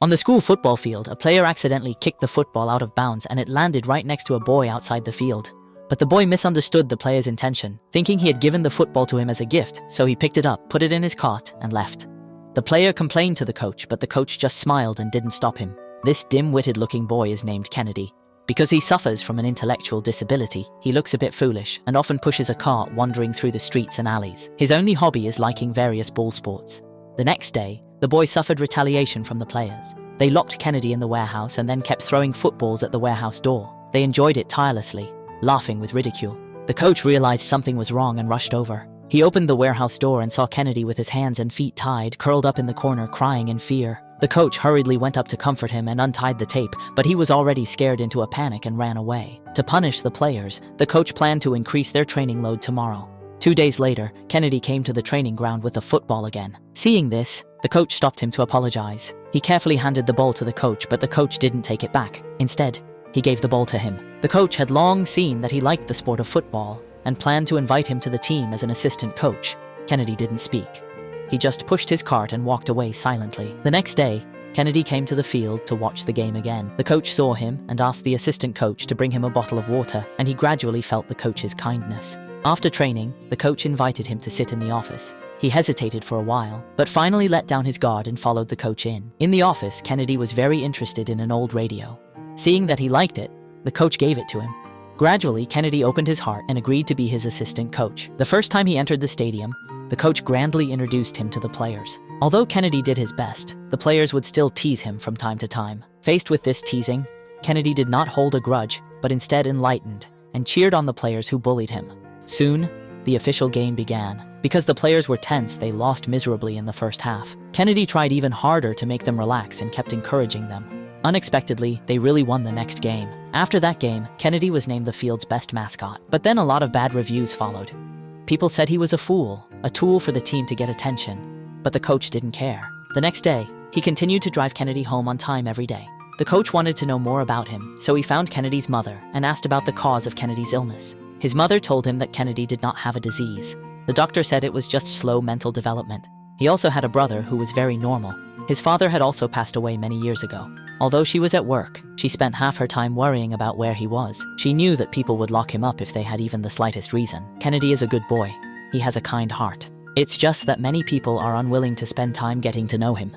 On the school football field, a player accidentally kicked the football out of bounds and it landed right next to a boy outside the field. But the boy misunderstood the player's intention, thinking he had given the football to him as a gift, so he picked it up, put it in his cart, and left. The player complained to the coach, but the coach just smiled and didn't stop him. This dim-witted looking boy is named Kennedy. Because he suffers from an intellectual disability, he looks a bit foolish and often pushes a cart wandering through the streets and alleys. His only hobby is liking various ball sports. The next day, the boy suffered retaliation from the players. They locked Kennedy in the warehouse and then kept throwing footballs at the warehouse door. They enjoyed it tirelessly, laughing with ridicule. The coach realized something was wrong and rushed over. He opened the warehouse door and saw Kennedy with his hands and feet tied, curled up in the corner, crying in fear. The coach hurriedly went up to comfort him and untied the tape, but he was already scared into a panic and ran away. To punish the players, the coach planned to increase their training load tomorrow. 2 days later, Kennedy came to the training ground with the football again. Seeing this, the coach stopped him to apologize. He carefully handed the ball to the coach, but the coach didn't take it back. Instead, he gave the ball to him. The coach had long seen that he liked the sport of football and planned to invite him to the team as an assistant coach. Kennedy didn't speak. He just pushed his cart and walked away silently. The next day, Kennedy came to the field to watch the game again. The coach saw him and asked the assistant coach to bring him a bottle of water, and he gradually felt the coach's kindness. After training, the coach invited him to sit in the office. He hesitated for a while, but finally let down his guard and followed the coach in. In the office, Kennedy was very interested in an old radio. Seeing that he liked it, the coach gave it to him. Gradually, Kennedy opened his heart and agreed to be his assistant coach. The first time he entered the stadium, the coach grandly introduced him to the players. Although Kennedy did his best, the players would still tease him from time to time. Faced with this teasing, Kennedy did not hold a grudge, but instead enlightened and cheered on the players who bullied him. Soon, the official game began. Because the players were tense, they lost miserably in the first half. Kennedy tried even harder to make them relax and kept encouraging them. Unexpectedly, they really won the next game. After that game, Kennedy was named the field's best mascot. But then a lot of bad reviews followed. People said he was a fool, a tool for the team to get attention. But the coach didn't care. The next day, he continued to drive Kennedy home on time every day. The coach wanted to know more about him, so he found Kennedy's mother and asked about the cause of Kennedy's illness. His mother told him that Kennedy did not have a disease. The doctor said it was just slow mental development. He also had a brother who was very normal. His father had also passed away many years ago. Although she was at work, she spent half her time worrying about where he was. She knew that people would lock him up if they had even the slightest reason. Kennedy is a good boy. He has a kind heart. It's just that many people are unwilling to spend time getting to know him.